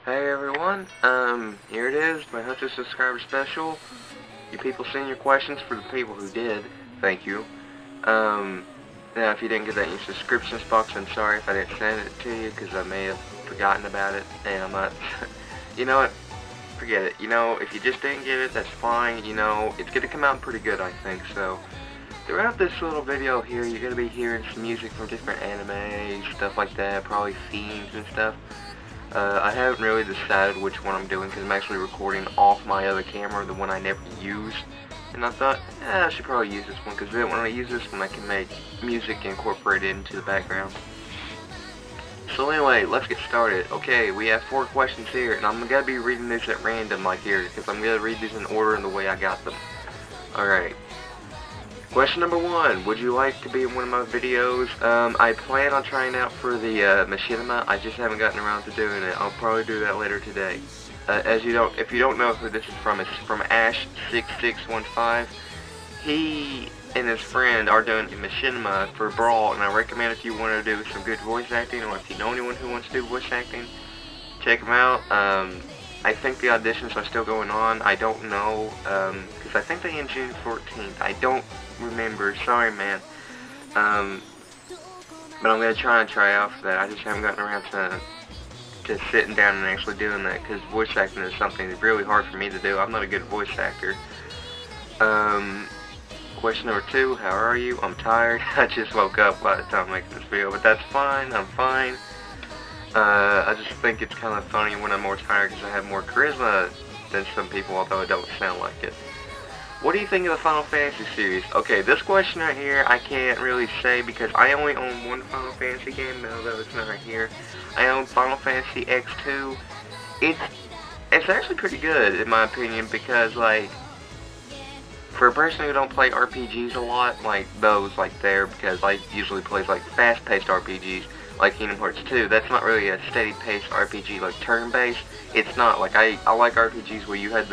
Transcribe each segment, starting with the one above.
Hey everyone, here it is, my 100 subscriber special. You people send your questions for the people who did, thank you. Now if you didn't get that in your subscriptions box, I'm sorry if I didn't send it to you, because I may have forgotten about it, and I'm not, you know what, forget it. You know, if you just didn't get it, that's fine, you know, it's gonna come out pretty good, I think, so. Throughout this little video here, you're gonna be hearing some music from different anime, stuff like that, probably themes and stuff. I haven't really decided which one I'm doing because I'm actually recording off my other camera, the one I never used. And I thought, I should probably use this one because then when I use this one I can make music incorporated into the background. So anyway, let's get started. Okay, we have 4 questions here, and I'm going to be reading these at random like here because I'm going to read these in order in the way I got them. Alright. Question number 1, would you like to be in one of my videos? I plan on trying out for the Machinima. I just haven't gotten around to doing it. I'll probably do that later today. If you don't know who this is from, it's from Ash6615. He and his friend are doing Machinima for Brawl, and I recommend if you want to do some good voice acting, or if you know anyone who wants to do voice acting, check them out. I think the auditions are still going on. I don't know, because I think they end June 14th. I don't remember. Sorry, man. But I'm gonna try out for that. I just haven't gotten around to sitting down and actually doing that, because voice acting is something that's really hard for me to do. I'm not a good voice actor. Question number 2, how are you? I'm tired. I just woke up by the time making this video, but that's fine. I'm fine. I just think it's kind of funny when I'm more tired because I have more charisma than some people, although I don't sound like it. What do you think of the Final Fantasy series? Okay, this question right here I can't really say because I only own one Final Fantasy game, although it's not right here. I own Final Fantasy X2. It's actually pretty good in my opinion because, like, for a person who don't play RPGs a lot, like those like there, because I usually play like fast-paced RPGs like Kingdom Hearts 2. That's not really a steady-paced RPG like turn-based. It's not like I like RPGs where you had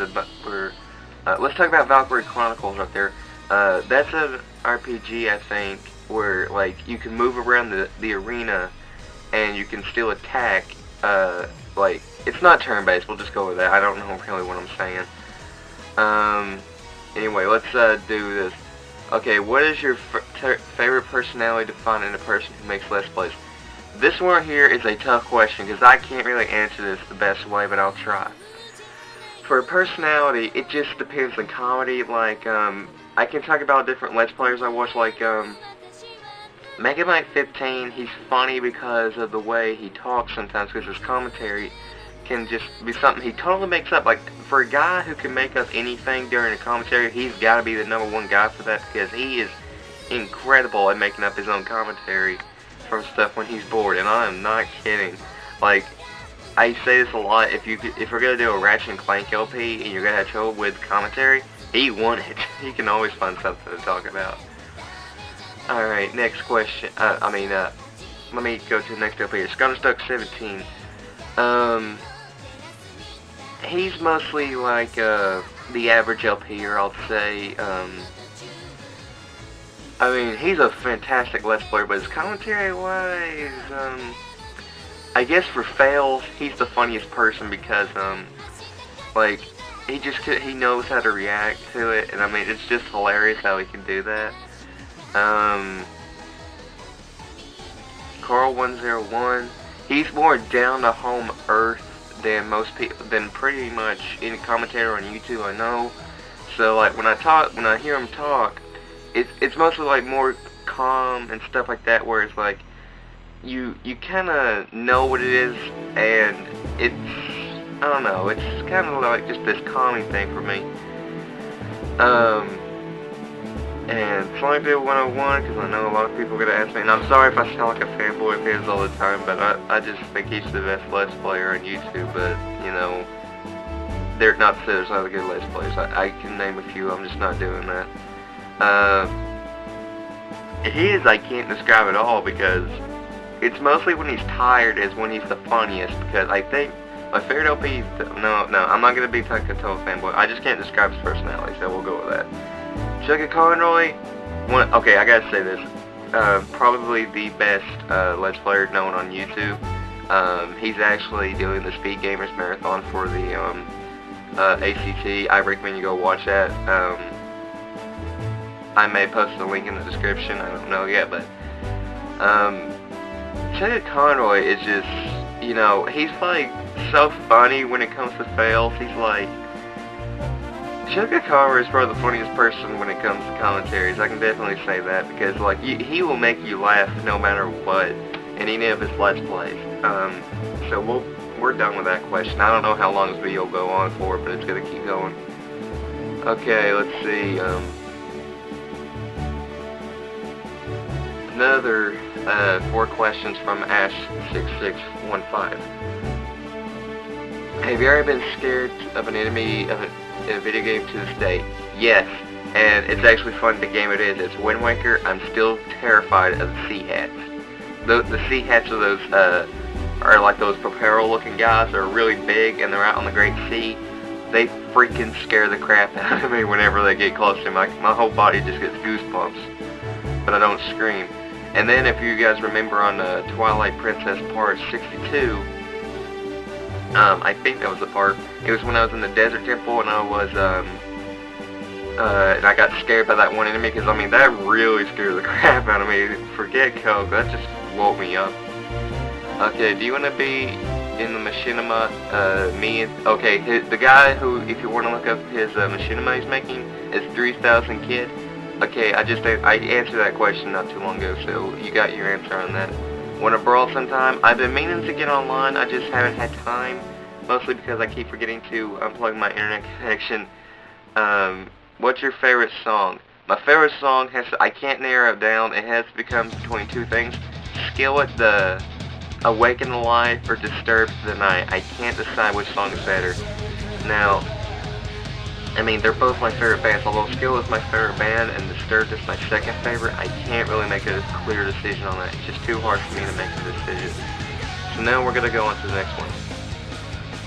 let's talk about Valkyrie Chronicles right there. That's an RPG, I think, where like you can move around the arena and you can still attack. Like, it's not turn-based. We'll just go with that. I don't know really what I'm saying. Anyway, let's do this. Okay, what is your favorite personality defined in a person who makes Let's Plays? This one here is a tough question because I can't really answer this the best way, but I'll try. For a personality, it just depends on comedy. Like, I can talk about different Let's Players I watch, like, Mega Knight 15, he's funny because of the way he talks sometimes, because his commentary can just be something he totally makes up. Like, for a guy who can make up anything during a commentary, he's got to be the #1 guy for that, because he is incredible at making up his own commentary from stuff when he's bored, and I am not kidding. Like, I say this a lot, if we're going to do a Ratchet and Clank LP and you're going to have trouble with commentary, he won it. He can always find something to talk about. Alright, next question. Let me go to the next LP here. Scottish17. He's mostly like the average LPer, I'll say. I mean, he's a fantastic Let's Player, but his commentary-wise, I guess for fails, he's the funniest person because, like, he knows how to react to it, and I mean, it's just hilarious how he can do that. Carl101, he's more down to home earth than most people, than pretty much any commentator on YouTube I know. So like when I hear him talk, it's mostly like more calm and stuff like that, where it's like you kind of know what it is, and I don't know, it's kind of like just this calming thing for me. And Flying Bill 101, because I know a lot of people are going to ask me, and I'm sorry if I sound like a fanboy of his all the time, but I just think he's the best Let's Player on YouTube, but, you know, they're not to say there's other good Let's Players. I can name a few, I'm just not doing that. I can't describe at all, because it's mostly when he's tired is when he's the funniest, because I think my favorite LP is, no, I'm not going to be like a total fanboy, I just can't describe his personality, so we'll go with that. Chucky Conroy, okay, I gotta say this, probably the best Let's Player known on YouTube. He's actually doing the Speed Gamers Marathon for the ACT. I recommend you go watch that. I may post the link in the description. I don't know yet, but Chugga Conroy is just, you know, he's like so funny when it comes to fails. He's like, Chugga Conroy is probably the funniest person when it comes to commentaries. I can definitely say that, because like he will make you laugh no matter what in any of his Let's Plays. So we're done with that question. I don't know how long this video will go on for, but it's gonna keep going. Okay, let's see. Another 4 questions from Ash6615. Have you ever been scared of an enemy in a video game to this day? Yes, and it's actually fun the game it is. It's Wind Waker. I'm still terrified of the Sea Hats. The Sea Hats are those are like those propeller looking guys that are really big and they're out on the Great Sea. They freaking scare the crap out of me whenever they get close to me. My whole body just gets goosebumps, but I don't scream. And then if you guys remember on Twilight Princess Part 62, I think that was the part, it was when I was in the Desert Temple and I was, and I got scared by that one enemy, because I mean, that really scared the crap out of me. Forget Coke, that just woke me up. Okay, do you want to be in the machinima, okay, the guy who, if you want to look up his machinima he's making, is 3000 Kid. Okay, I answered that question not too long ago, so you got your answer on that. Want to brawl sometime? I've been meaning to get online, I just haven't had time, mostly because I keep forgetting to unplug my internet connection. What's your favorite song? My favorite song I can't narrow it down, it has to become between 2 things. Skillet, the Awaken the Light, or Disturbed the Night. I can't decide which song is better. Now, I mean, they're both my favorite bands, although Skill is my favorite band and Disturbed is my second favorite. I can't really make a clear decision on that. It's just too hard for me to make a decision. So now we're going to go on to the next one.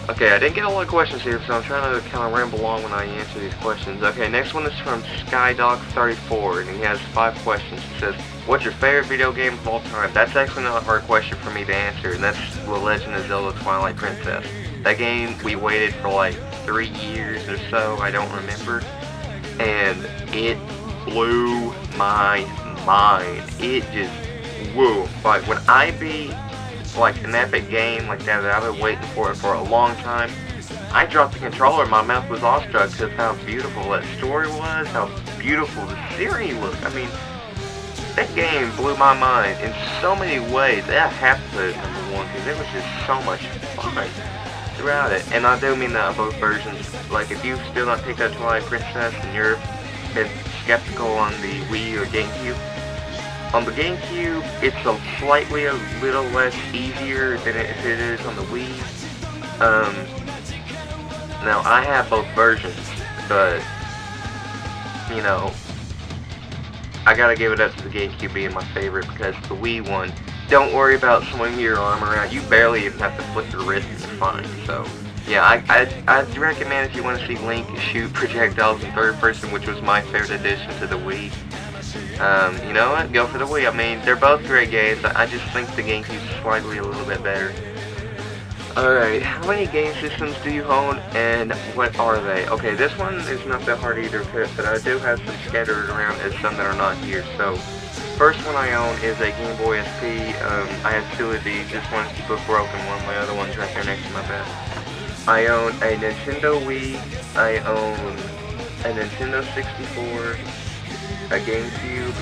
Okay, I didn't get a lot of questions here, so I'm trying to kind of ramble along when I answer these questions. Okay, next one is from Skydog34, and he has 5 questions. It says, what's your favorite video game of all time? That's actually not a hard question for me to answer, and that's The Legend of Zelda Twilight Princess. That game, we waited for like 3 years or so, I don't remember, and it blew my mind. It just, whoa. Like, when I beat like an epic game like that I've been waiting for a long time, I dropped the controller, my mouth was awestruck because how beautiful that story was, how beautiful the scenery looked. I mean, that game blew my mind in so many ways. I have to put it number 1 because it was just so much fun throughout it. And I do mean that on both versions. Like, if you've still not picked up Twilight Princess and you're been skeptical on the Wii or GameCube, on the GameCube, it's a little less easier than it is on the Wii. Now, I have both versions, but, you know, I gotta give it up to the GameCube being my favorite, because the Wii one, don't worry about swinging your arm around. You barely even have to flip your wrist and you're fine. So, yeah, I'd recommend if you want to see Link shoot projectiles in third person, which was my favorite addition to the Wii. You know what? Go for the Wii. I mean, they're both great games. I just think the GameCube's slightly a little bit better. Alright, how many game systems do you own, and what are they? Okay, this one is not that hard either, but I do have some scattered around and some that are not here. So, first one I own is a Game Boy SP. I have 2 of these. This one's the broken one. My other one's right there next to my bed. I own a Nintendo Wii. I own a Nintendo 64. A GameCube,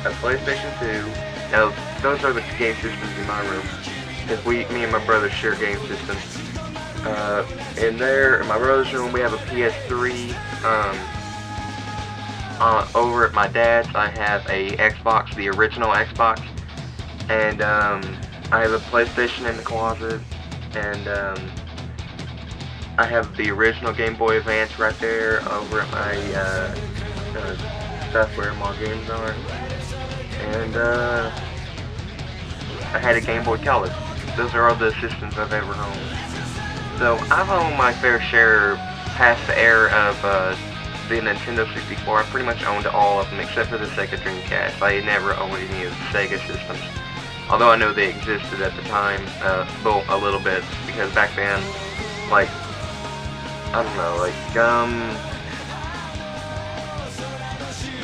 a PlayStation 2. Now, those are the game systems in my room, because me and my brother share game systems. In my brother's room, we have a PS3. Over at my dad's, I have a Xbox, the original Xbox, and I have a PlayStation in the closet, and I have the original Game Boy Advance right there over at my stuff where my games are, and I had a Game Boy Color. Those are all the systems I've ever owned. So I've owned my fair share past the era of the Nintendo 64. I pretty much owned all of them except for the Sega Dreamcast. I never owned any of the Sega systems. Although I know they existed at the time, well, a little bit, because back then, like, I don't know, like,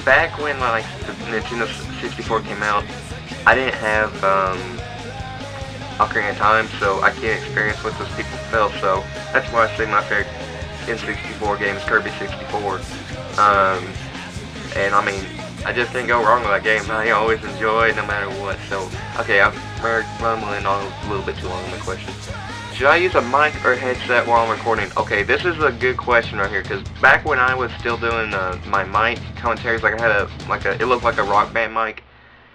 back when, like, the Nintendo 64 came out, I didn't have, Ocarina of Time, so I can't experience what those people felt, so that's why I say my favorite N64 game is Kirby 64. And I mean, I just didn't go wrong with that game. I always enjoy it no matter what. So, okay, I'm rumbling on a little bit too long on the question. Should I use a mic or headset while I'm recording? Okay, this is a good question right here, because back when I was still doing my mic commentaries, like I had it looked like a Rock Band mic.